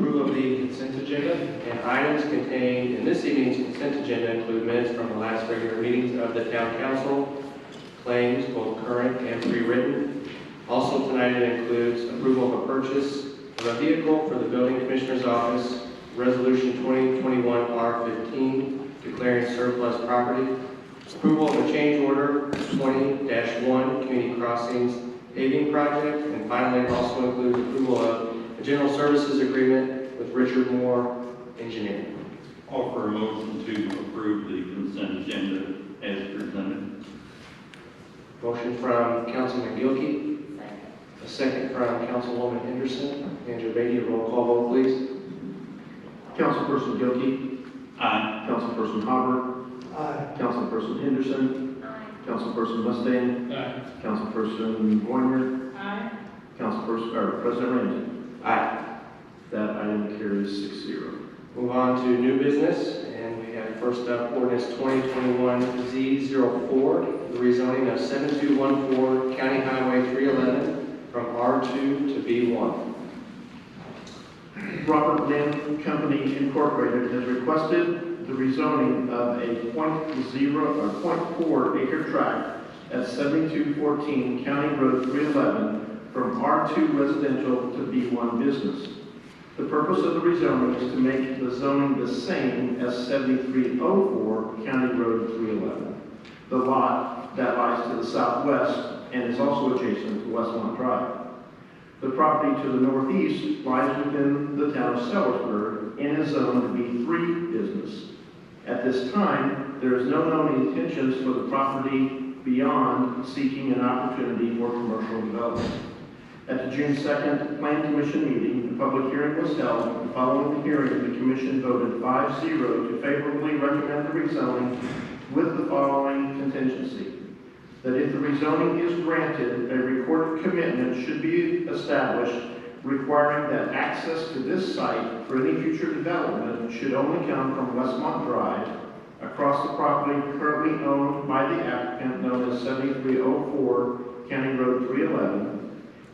Approval of the consent agenda, and items contained in this evening's consent agenda include minutes from the last regular meetings of the Town Council, claims both current and pre-written. Also tonight it includes approval of a purchase of a vehicle for the Building Commissioner's Office, Resolution 2021 R15, declaring surplus property, approval of a change order 20-1 Community Crossings paving project, and finally it also includes approval of a general services agreement with Richard Moore Engineering. Offer a motion to approve the consent agenda as presented. Motion from Councilman Gilkey. A second from Councilwoman Henderson. Andrew Beatty, roll call vote, please. Councilperson Gilkey. Aye. Councilperson Hopper. Aye. Councilperson Henderson. Aye. Councilperson Mustang. Aye. Councilperson Warner. Aye. President Ramsey. Aye. That item carries 6-0. Move on to new business, and we have first up ordinance 2021-Z04, the rezoning of 7214 County Highway 311 from R2 to B1. Robert Land Company Incorporated has requested the rezoning of a 0.4 acre tract at 7214 County Road 311 from R2 residential to B1 business. The purpose of the rezoning is to make the zoning the same as 7304 County Road 311. The lot that lies to the southwest and is also adjacent to Westmont Drive. The property to the northeast lies within the town of Sellersburg and is zoned to B3 business. At this time, there is no known intentions for the property beyond seeking an opportunity for commercial development. At the June 2nd Plan Commission meeting, the public hearing was held, and following the hearing, the Commission voted 5-0 to favorably recommend the rezoning with the following contingency: that if the rezoning is granted, a recorded commitment should be established requiring that access to this site for any future development should only come from Westmont Drive across the property currently owned by the applicant known as 7304 County Road 311,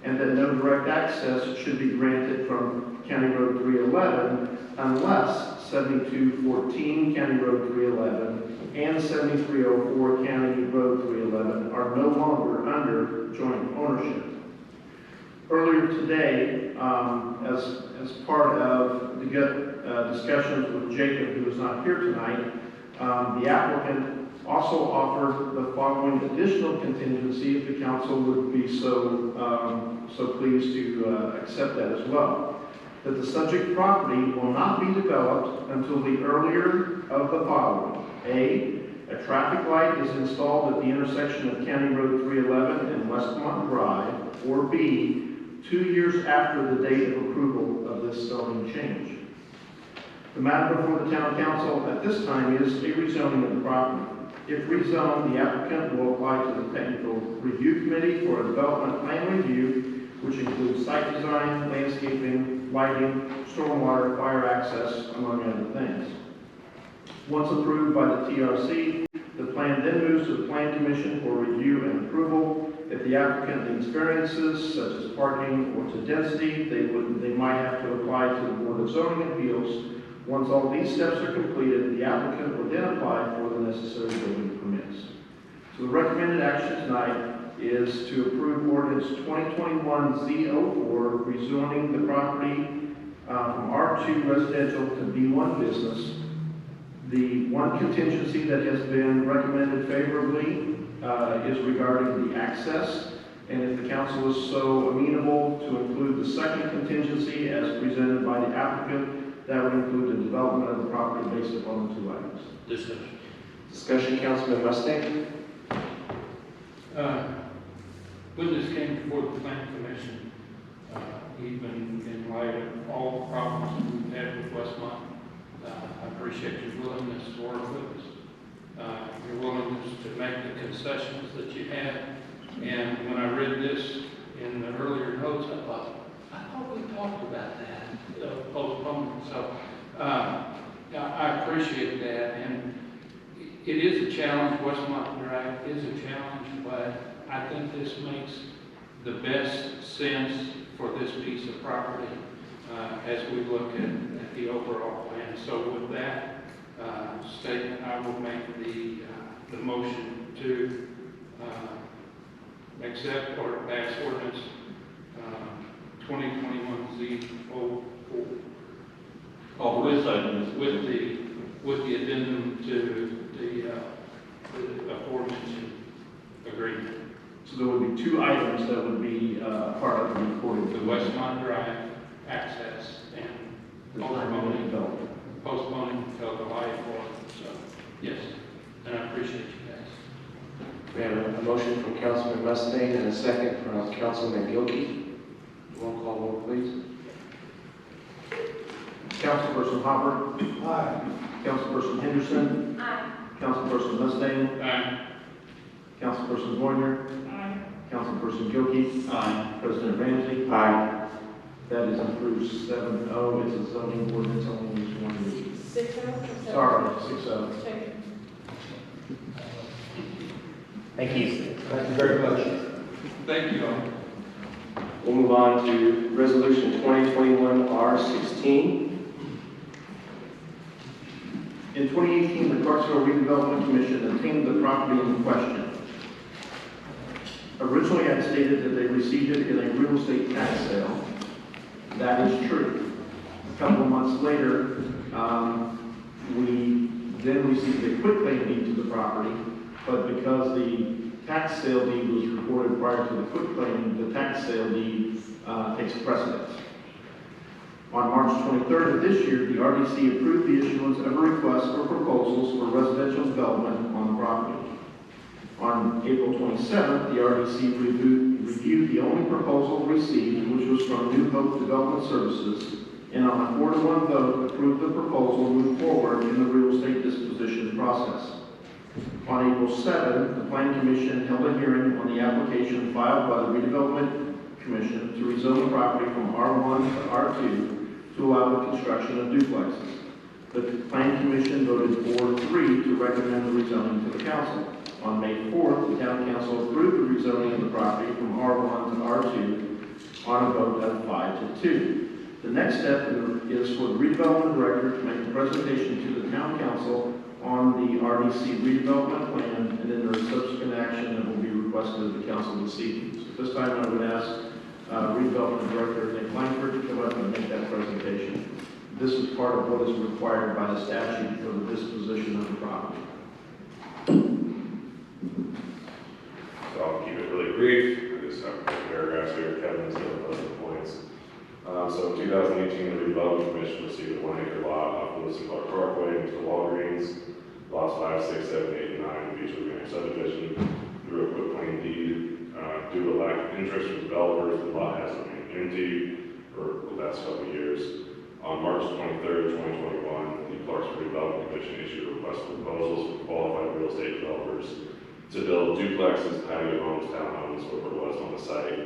and that no direct access should be granted from County Road 311 unless 7214 County Road 311 and 7304 County Road 311 are no longer under joint ownership. Earlier today, as part of the discussions with Jacob, who is not here tonight, the applicant also offered the following additional contingency if the council would be so pleased to accept that as well. That the subject property will not be developed until the earlier of the following. A traffic light is installed at the intersection of County Road 311 and Westmont Drive, or B, 2 years after the date of approval of this zoning change. The matter before the Town Council at this time is a rezoning of the property. If rezoned, the applicant will apply to the Technical Review Committee for a development plan review, which includes site design, landscaping, lighting, stormwater, fire access, among other things. Once approved by the TRC, the plan then moves to the Plan Commission for review and approval. If the applicant needs variances, such as parking or to density, they might have to apply to the Board of Zoning Appeals. Once all these steps are completed, the applicant will then apply for the necessary building permits. So the recommended action tonight is to approve ordinance 2021-Z04, rezoning the property from R2 residential to B1 business. The one contingency that has been recommended favorably is regarding the access, and if the council is so amenable to include the second contingency as presented by the applicant, that would include the development of the property based upon the two items. Discussion, Councilman Mustang. When this came before the Plan Commission, even in light of all the problems we've had with Westmont, I appreciate your willingness to work with us, your willingness to make the concessions that you had. And when I read this in the earlier notes, I thought we talked about that, postponement. So I appreciate that. And it is a challenge. Westmont Drive is a challenge, but I think this makes the best sense for this piece of property. as we look at the overall plan. So with that statement, I will make the motion to accept or pass ordinance 2021-Z04 Call for second. with the addendum to the aforementioned agreement. So there would be two items that would be part of the recording. The Westmont Drive access and The primary development. postponing until July 4th. So, yes, and I appreciate you guys. We have a motion from Councilman Mustang and a second from Councilman Gilkey. Roll call vote, please. Councilperson Hopper. Aye. Councilperson Henderson. Aye. Councilperson Mustang. Aye. Councilperson Warner. Aye. Councilperson Gilkey. Aye. President Ramsey. Aye. That is approved 7-0. It's a zoning ordinance only needs one reading. 6-0. Sorry, 6-0. Check. Thank you. Thank you very much. Thank you all. We'll move on to Resolution 2021-R16. In 2018, the Clarksville Redevelopment Commission obtained the property in question. Originally, I had stated that they received it in a real estate tax sale. That is true. A couple of months later, we then received a quitclaim deed to the property, but because the tax sale deed was recorded prior to the quitclaim, the tax sale deed takes precedence. On March 23rd of this year, the RDC approved the issuance of a request for proposals for residential development on the property. On April 27th, the RDC reviewed the only proposal received, which was from New Hope Development Services, and on a 4-to-1 vote, approved the proposal and moved forward in the real estate disposition process. On April 7th, the Planning Commission held a hearing on the application filed by the Redevelopment Commission to rezone the property from R1 to R2 to allow the construction of duplexes. The Planning Commission voted 4-3 to recommend the rezoning to the council. On May 4th, the town council approved the rezoning of the property from R1 to R2 on a vote of 5-2. The next step is for the redevelopment director to make a presentation to the town council on the RDC redevelopment plan, and then there is subsequent action that will be requested of the council this evening. So at this time, I would ask redevelopment director Nick Langford to come up and make that presentation. This is part of what is required by the statute for the disposition of the property. So I'll keep it really brief. I just have a couple paragraphs here. Kevin's going to post the points. So in 2018, the Redevelopment Commission received a 1-acre lot off Lewis and Clark Parkway next to Walgreens. Lots 5, 6, 7, 8, and 9 of each organic subdivision through a quitclaim deed. Due to lack of interest from developers, the lot has remained empty for the last couple of years. On March 23rd, 2021, the Clarksville Redevelopment Commission issued a request for proposals for qualified real estate developers to build duplexes, patio homes, townhomes, whatever it was on the site.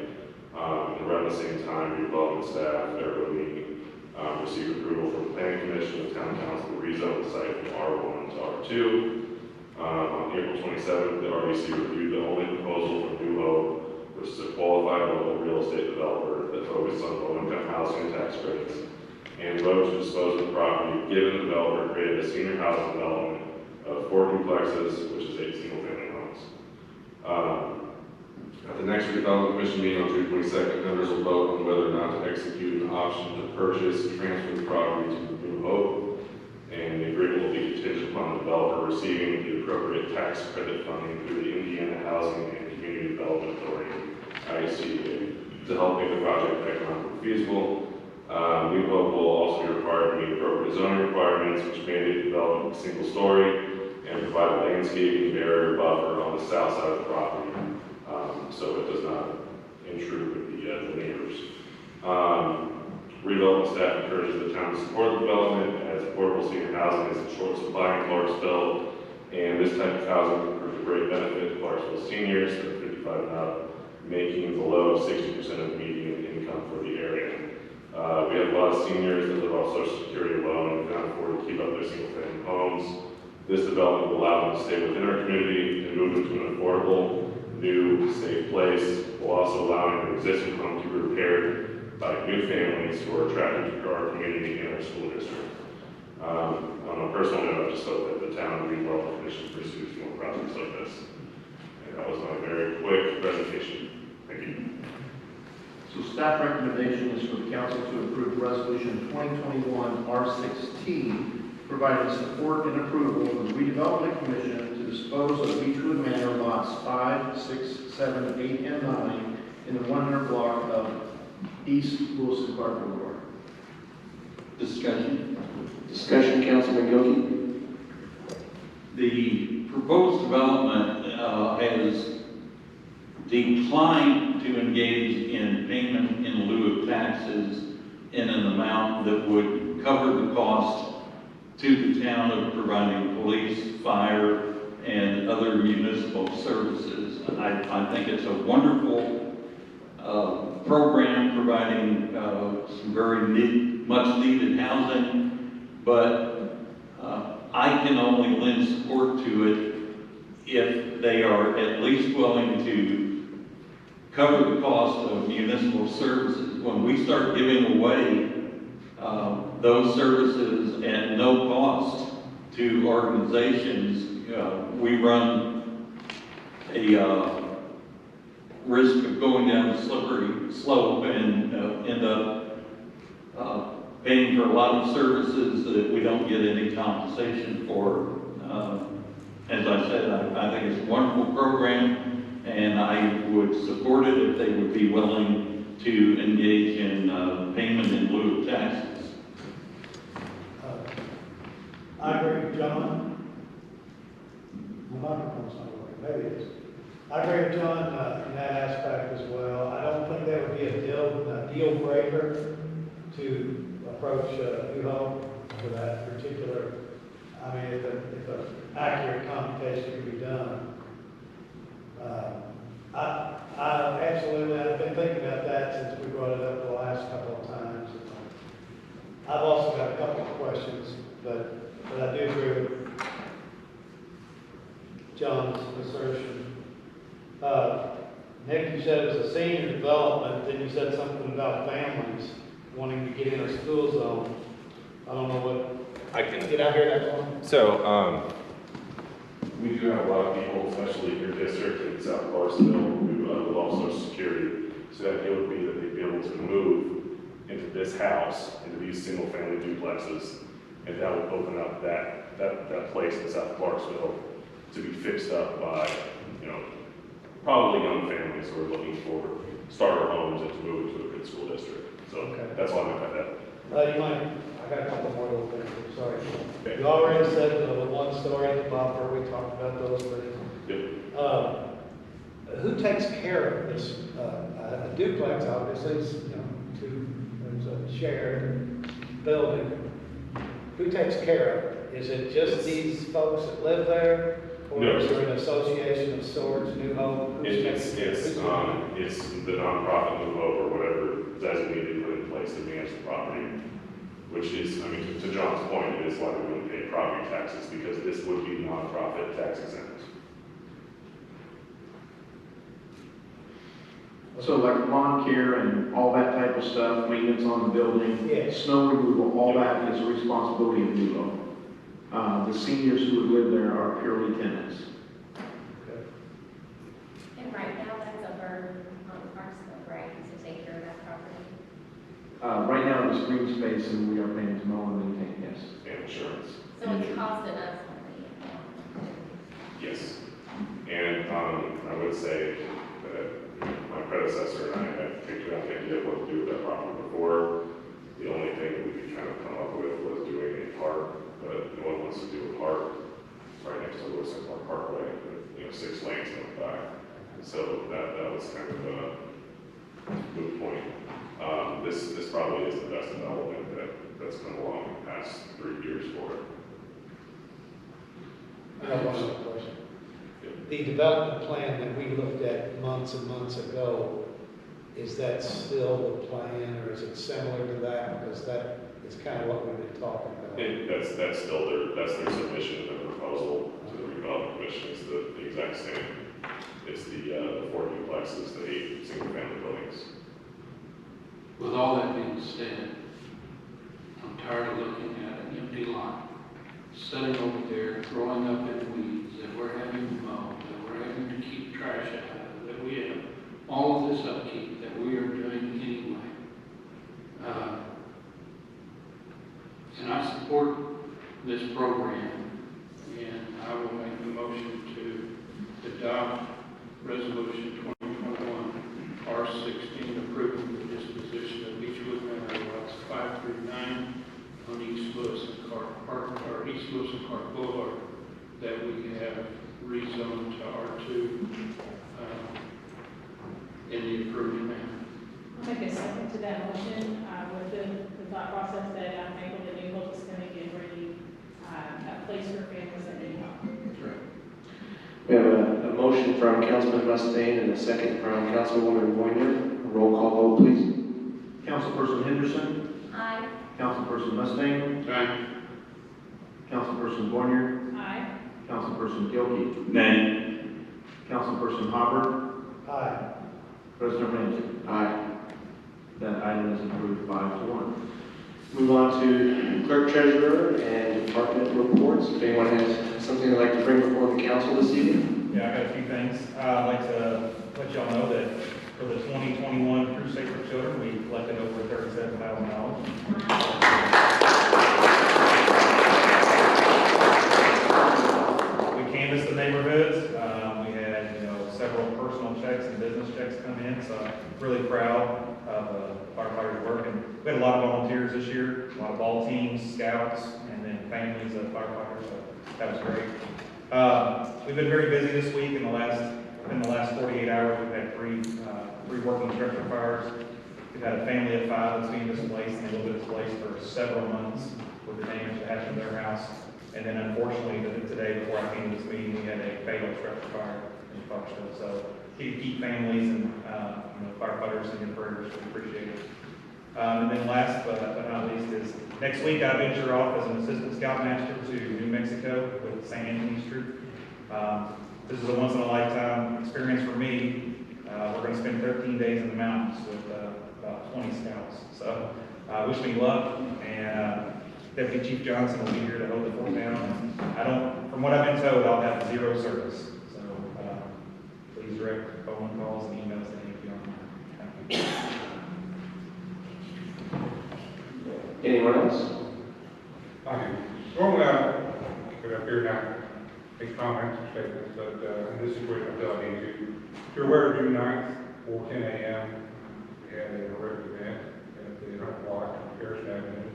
And around the same time, redevelopment staff, everybody received approval from the Planning Commission and Town Council to rezone the site from R1 to R2. On April 27th, the RDC reviewed the only proposal from New Hope, which is a qualified local real estate developer that focuses on low-income housing and tax credits, and voted to dispose of the property, given the developer created a senior housing development of 4 duplexes, which is 8 single-family homes. At the next redevelopment commission meeting on June 22nd, members will vote on whether or not to execute an option to purchase and transfer the property to New Hope, and the agreement will be contingent upon the developer receiving the appropriate tax credit funding through the Indiana Housing and Community Development Authority, ICDA, to help make the project economically feasible. New Hope will also be required to meet appropriate zoning requirements, which mandate development single story and provide a landscaping barrier buffer on the south side of the property, so it does not intrude with the neighbors. Redevelopment staff encourages the town to support the development, as affordable senior housing is in short supply in Clarksville, and this type of housing offers a great benefit to Clarksville seniors that are 55 and up, making below 60% of the median income for the area. We have a lot of seniors that live off Social Security alone and cannot afford to keep up their single-family homes. This development will allow them to stay within our community and move into an affordable, new, safe place, while also allowing their existing home to be repaired by new families who are attracted to our community and our school district. On a personal note, I just hope that the town redevelopment commission pursues more projects like this. And that was my very quick presentation. Thank you. So staff recommendation is for the council to approve resolution 2021 R16, providing support and approval for the redevelopment commission to dispose of Beechwood Manor lots 5, 6, 7, 8, and 9 in the 100 block of East Wilson Clark Boulevard. Discussion. Discussion, Councilman Gilkey. The proposed development has declined to engage in payment in lieu of taxes in an amount that would cover the cost to the town of providing police, fire, and other municipal services. I think it's a wonderful program providing some very much needed housing, but I can only lend support to it if they are at least willing to cover the cost of municipal services. When we start giving away those services at no cost to organizations, we run a risk of going down a slippery slope and end up paying for a lot of services that we don't get any compensation for. As I said, I think it's a wonderful program, and I would support it if they would be willing to engage in payment in lieu of taxes. I agree with John. My microphone's not working, maybe it is. I agree with John in that aspect as well. I don't think that would be a deal breaker to approach New Hope for that particular, I mean, if an accurate computation can be done. I absolutely, I've been thinking about that since we brought it up the last couple of times. I've also got a couple of questions, but I do agree with John's assertion. Nick, you said it was a senior development, then you said something about families wanting to get in a school zone. I don't know what, did I hear that one? So, we do have a lot of people, especially in your district in South Clarksville, who love Social Security. So that it would be that they'd be able to move into this house, into these single-family duplexes, and that would open up that place in South Clarksville to be fixed up by, probably young families who are looking for starter homes and to move into a good school district. So Okay. that's all I meant by that. You might, I got a couple more little things, I'm sorry. Okay. You already said the one story at the buffer, we talked about those things. Yep. Who takes care of this, a duplex obviously is, there's a shared building. Who takes care of it? Is it just these folks that live there? Or No. is there an association of sorts, New Hope? It's the nonprofit New Hope or whatever designated put in place to manage the property, which is, to John's point, it is why we wouldn't pay property taxes, because this would be nonprofit tax exempt. So like lawn care and all that type of stuff, maintenance on the building, Yes. snow removal, all that is a responsibility of New Hope. The seniors who would live there are purely tenants. And right now, that's a burden on Clarksville, right, to take care of that property? Right now, it's green space, and we are paying to mow and maintain, yes. And insurance. So it's costing us money. Yes. And I would say that my predecessor and I had figured out the idea of what to do with that property before. The only thing that we could kind of come up with was doing a park, but no one wants to do a park right next to Lewis and Clark Parkway with 6 lanes in the back. So that was kind of a moot point. This probably is the best development that's come along in the past 3 years for it. I have one other question. The development plan that we looked at months and months ago, is that still the plan, or is it similar to that? Because that is kind of what we've been talking about. That's still their submission of the proposal to the redevelopment commission. It's the exact same. It's the 4 duplexes, the 8 single-family buildings. With all that being said, I'm tired of looking at an empty lot, sitting over there, growing up in weeds, that we're having to mow, that we're having to keep trash out of, that we have all of this upkeep that we are doing anyway. And I support this program, and I will make the motion to adopt Resolution 2021 R16 approving the disposition of each woodland lots 5 through 9 on East Lewis and Clark Park, or East Lewis and Clark Boulevard, that we have rezoned to R2 in the approved manner. I'll make a second to that motion, with the thought process that maybe the new book is going to give really a place for families that need help. That's right. We have a motion from Councilman Mustaine and a second from Councilwoman Boyer. Roll call vote, please. Councilperson Henderson, Aye. Councilperson Mustaine, Aye. Councilperson Bonnier, Aye. Councilperson Gilkey, Nay. Councilperson Hopper, Aye. President Ramsey. Aye. That item is approved 5-1. Move on to clerk treasurer and department reports. If anyone has something they'd like to bring before the council this evening. Yeah, I got a few things. I'd like to let y'all know that for the 2021 Crusade for Children, we collected over $37,000. We canvassed the neighborhoods. We had, several personal checks and business checks come in, so I'm really proud of firefighters' work. And we had a lot of volunteers this year, a lot of ball teams, scouts, and then families of firefighters, so that was great. We've been very busy this week. In the last 48 hours, we've had three working structure fires. We've had a family of 5 that's been displaced, and they will be displaced for several months with the damage that happened to their house. And then unfortunately, today, before I came to this meeting, we had a fatal structure fire in Clarksville. So keep families and firefighters in your prayers. We appreciate it. And then last but not least is next week I venture off as an assistant scoutmaster to New Mexico with St. Anthony's troop. This is a once in a lifetime experience for me. We're going to spend 13 days in the mountains with about 20 scouts. So wish me luck, and Deputy Chief Johnson will be here to hold the fort down. From what I've been told, I'll have 0 service. So please direct phone calls and emails to me if you don't mind. Thank you. Anyone else? Normally, I could up here now, make comments or statements, but in this situation, I feel I need to. If you're aware, June 9th, 4:10 a.m., we had a horrific event at the 100 block of Harrison Avenue.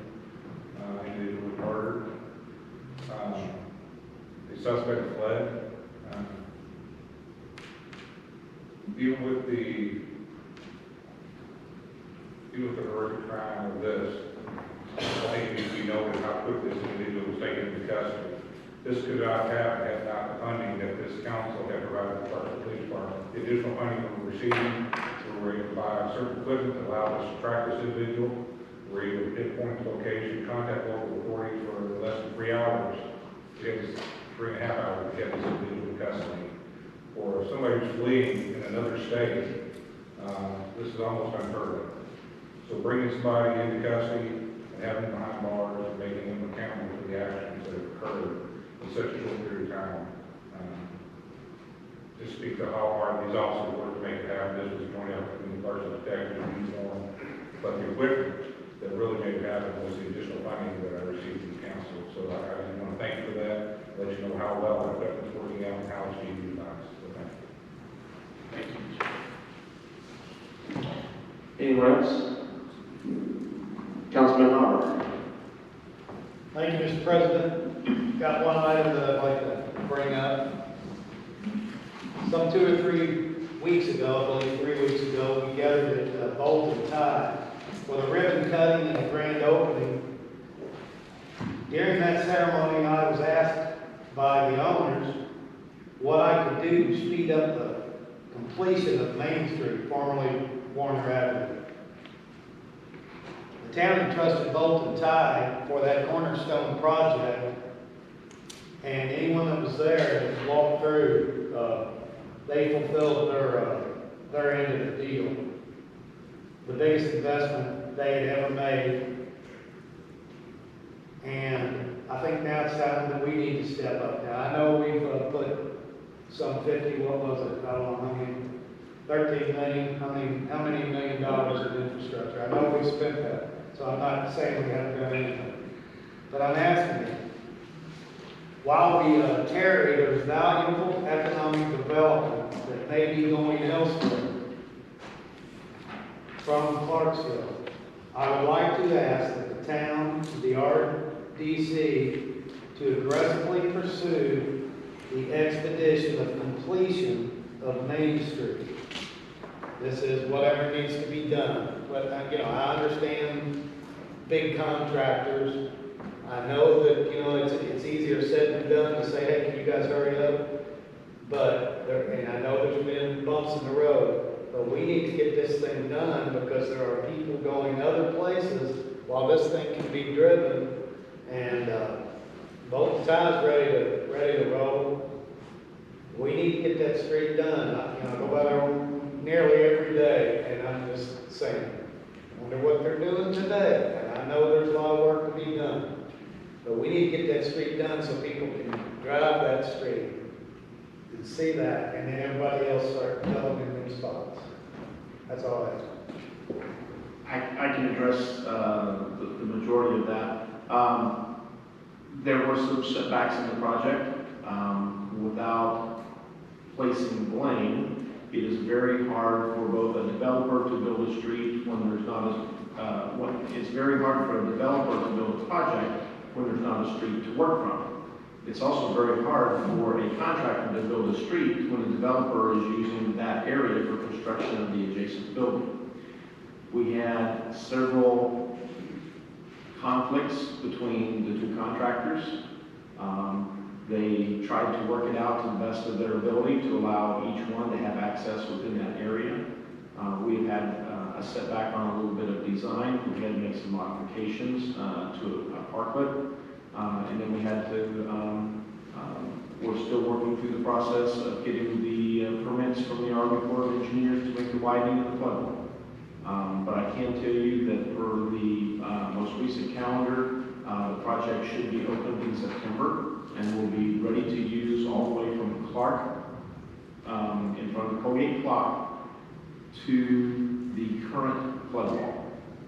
Individual was murdered. The suspect fled. Even with the horrific crime of this, I think it needs to be noted how quick this individual was taken into custody. This could not happen had not the funding that this council had provided the Clarksville Police Department. The additional funding we were receiving, we were able to buy certain equipment that allowed us to track this individual. We were able to pinpoint the location, contact local authorities for less than 3 hours. We had this 3.5 hours to get this individual in custody. For somebody who's fleeing in another state, this is almost unheard of. So bringing somebody into custody and having them behind bars and making them accountable for the actions that have occurred in such a short period of time, just speak to how hard these officers work to make it happen. This was pointed out in the Clarksville detective uniform, but the equipment that really made it happen was the additional funding that I received from the council. So I just want to thank you for that, let you know how well the equipment's working out and how it's being utilized. So thank you. Anyone else? Councilman Hopper. Thank you, Mr. President. Got one item that I'd like to bring up. Some 2 or 3 weeks ago, I believe 3 weeks ago, we gathered at Bolton Tide for the ribbon cutting and the grand opening. During that ceremony, I was asked by the owners what I could do to speed up the completion of Main Street, formerly Warner Avenue. The town entrusted Bolton Tide for that cornerstone project, and anyone that was there that walked through, they fulfilled their end of the deal. the biggest investment they had ever made. And I think now it's time that we need to step up. Now, I know we've put some 50, what was it, I don't know, how many, 13 million, how many $1 million in infrastructure? I know we spent that, so I'm not saying we haven't done anything. But I'm asking you, while we carry, there's valuable economic development that may be going elsewhere from Clarksville. I would like to ask that the town, the RDC, to aggressively pursue the expedition of completion of Main Street. This is whatever needs to be done. But, I understand big contractors. I know that, it's easier said than done to say, hey, can you guys hurry up? And I know there's been bumps in the road, but we need to get this thing done because there are people going other places while this thing can be driven, and both sides ready to roll. We need to get that street done. I go by there nearly every day, and I'm just saying, I wonder what they're doing today. And I know there's a lot of work to be done, but we need to get that street done so people can drive that street and see that, and then everybody else start filling in their spots. That's all I have. I can address the majority of that. There were some setbacks in the project. Without placing blame, it is very hard for both a developer to build a street when there's not it's very hard for a developer to build a project when there's not a street to work from. It's also very hard for a contractor to build a street when the developer is using that area for construction of the adjacent building. We had several conflicts between the two contractors. They tried to work it out to the best of their ability to allow each one to have access within that area. We had a setback on a little bit of design. We had to make some modifications to a parklet. And then we had to, we're still working through the process of getting the permits from the Army Corps of Engineers to make the widening of the floodway. But I can tell you that for the most recent calendar, the project should be opened in September and will be ready to use all the way from Clark, in front of the Colgate clock, to the current flood wall.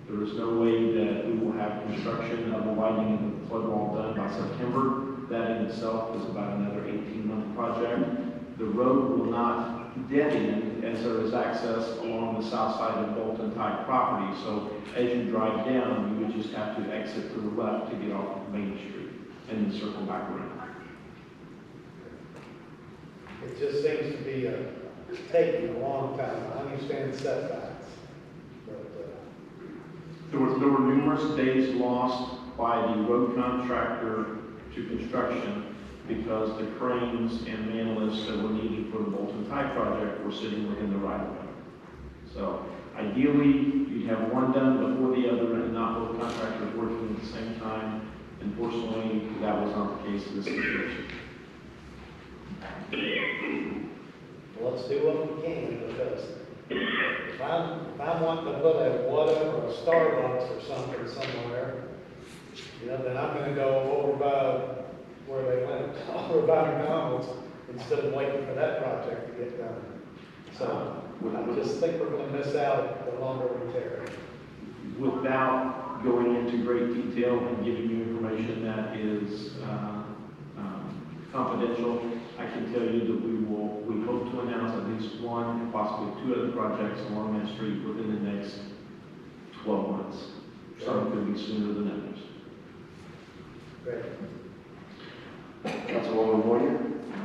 There is no way that we will have construction of the widening of the flood wall done by September. That in itself is about another 18-month project. The road will not dead end as there is access along the south side of Bolton Tide property. So as you drive down, you would just have to exit to the left to get off of Main Street and then circle back around. It just seems to be taking a long time. I understand setbacks, but There were numerous days lost by the road contractor to construction because the cranes and man lifts that were needed for the Bolton Tide project were sitting within the right of way. So ideally, you'd have one done before the other and not both contractors working at the same time. Unfortunately, that was not the case in this situation. let's do what we can, because if I'm wanting to put a whatever, a Starbucks or something somewhere, then I'm gonna go over by where they went, over by McDonald's, instead of waiting for that project to get done. So I just think we're gonna miss out the longer we tarry. Without going into great detail and giving you information that is confidential, I can tell you that we hope to announce at least one and possibly two other projects along that street within the next 12 months. Some could be sooner than others. Great. Councilwoman Moyer?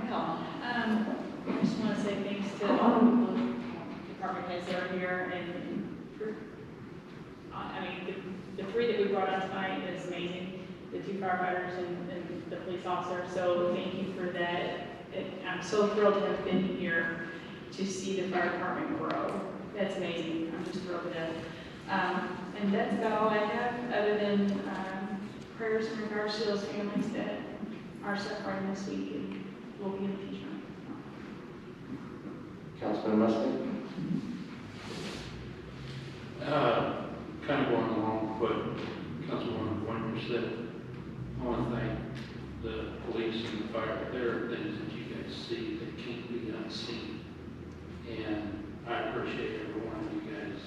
Well, I just want to say thanks to all the people, department heads that are here, the three that we brought on tonight is amazing, the two firefighters and the police officer, so thank you for that. I'm so thrilled to have been here to see the fire department grow. That's amazing, I'm just thrilled to death. And that's about all I have, other than prayers in regards to those families that are suffering this week and will be in the future. Councilman Mustin? Kind of going along with what Councilwoman Pointer said, I want to thank the police and the fire. There are things that you guys see that can't be unseen. And I appreciate every one of you guys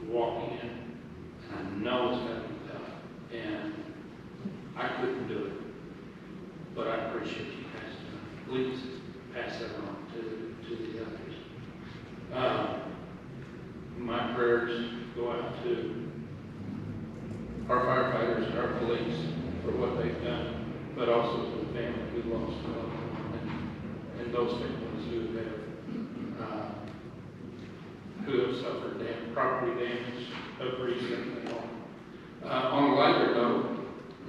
walking in. And I know it's got to be tough. And I couldn't do it. But I appreciate you guys doing it. Please pass that on to the others. My prayers go out to our firefighters and our police for what they've done, but also to the family who lost a loved one and those families who have suffered property damage of recent. On a lighter note,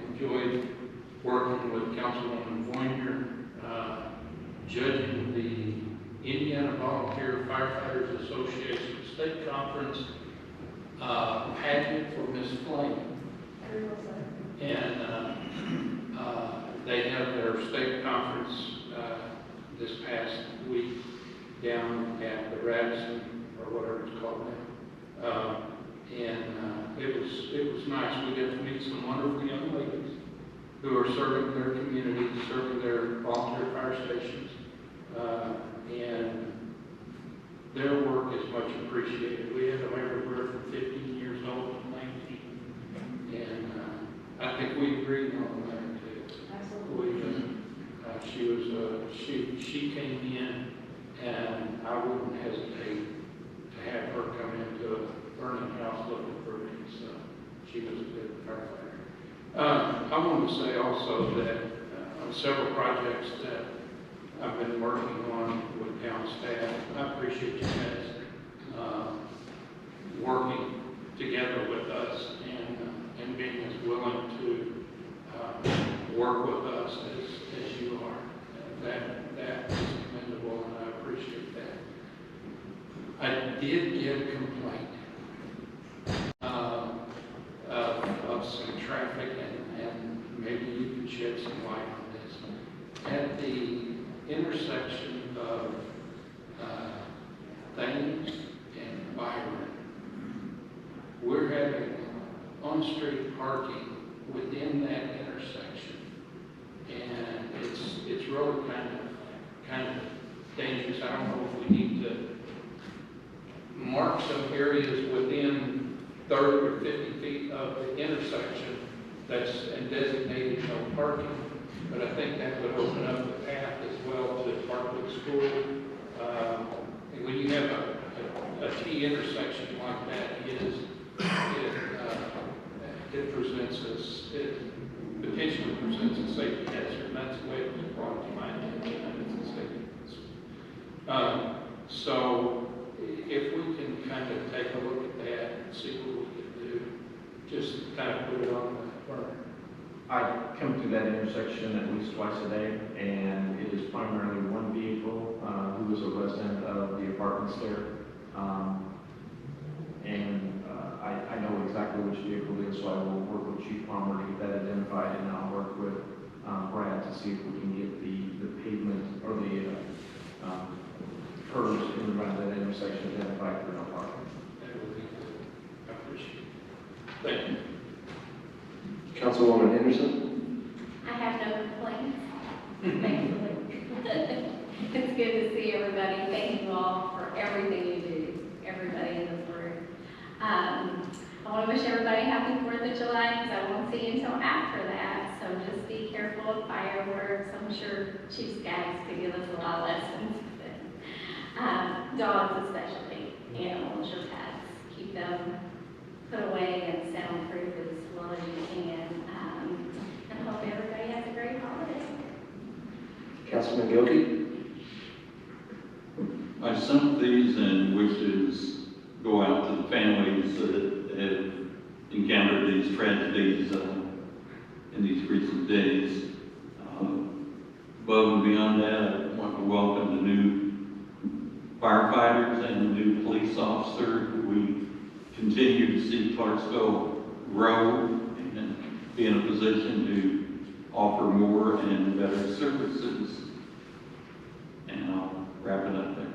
enjoyed working with Councilwoman Voynier, judging the Indiana Volunteer Firefighters Association State Conference pageant for Miss Flame. And they had their state conference this past week down at the Radisson, or whatever it's called now. It was nice. We got to meet some wonderful young ladies who are serving their communities, serving their volunteer fire stations. And their work is much appreciated. We had them everywhere from 15 years old to 19. And I think we agreed on that too. Absolutely. She came in, and I wouldn't hesitate to have her come into a burning house looking for me. So she was a good firefighter. I wanted to say also that on several projects that I've been working on with town staff, I appreciate you guys working together with us and being as willing to work with us as you are. That is commendable, and I appreciate that. I did get a complaint of some traffic, and maybe you can shed some light on this. At the intersection of Thames and Byron, we're having on-street parking within that intersection, and it's really kind of dangerous. I don't know if we need to mark some areas within 30 or 50 feet of the intersection and designated no parking, but I think that would open up the path as well to Parkwood School. And when you have a T intersection like that, it potentially presents a safety hazard, and that's the way it was brought to my attention. It's a safety hazard. So if we can kind of take a look at that and see what we can do, just kind of put it on the burner. I come through that intersection at least twice a day, and it is primarily one vehicle who is a resident of the apartments there. I know exactly which vehicle it is, so I will work with Chief Palmer to get that identified, and I'll work with Brad to see if we can get the pavement or the curves in and around that intersection identified for no parking. That would be good. I appreciate it. Thank you. Councilwoman Henderson? I have no complaints. Thankfully. It's good to see everybody. Thank you all for everything you do, everybody in this room. I want to wish everybody happy 4th of July, because I won't see you until after that. So just be careful of fireworks. I'm sure Chief Skaggs could give us a lot of lessons. Dogs especially, animals, your pets, keep them put away and soundproof as well as you can. And hope everybody has a great holiday. Councilman Gilkey? My sympathies and wishes go out to the families that have encountered these tragedies in these recent days. Above and beyond that, I want to welcome the new firefighters and the new police officer. We continue to see Clarksville grow and be in a position to offer more and better services. And I'll wrap it up there.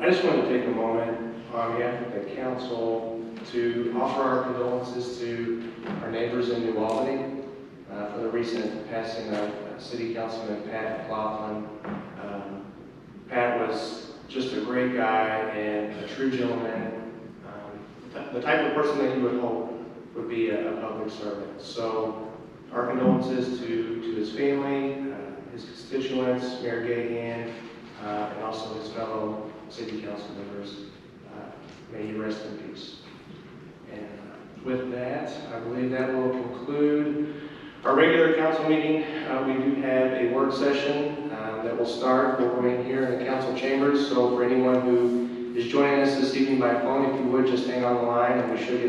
I just wanted to take a moment on behalf of the council to offer our condolences to our neighbors in New Albany for the recent passing of City Councilman Pat McLaughlin. Pat was just a great guy and a true gentleman, the type of person that you would hope would be a public servant. So our condolences to his family, his constituents, Mayor Gahan, and also his fellow city council members. May he rest in peace. And with that, I believe that will conclude our regular council meeting. We do have a work session that will start. We'll remain here in the council chambers. So for anyone who is joining us this evening by phone, if you would just hang on the line and we should get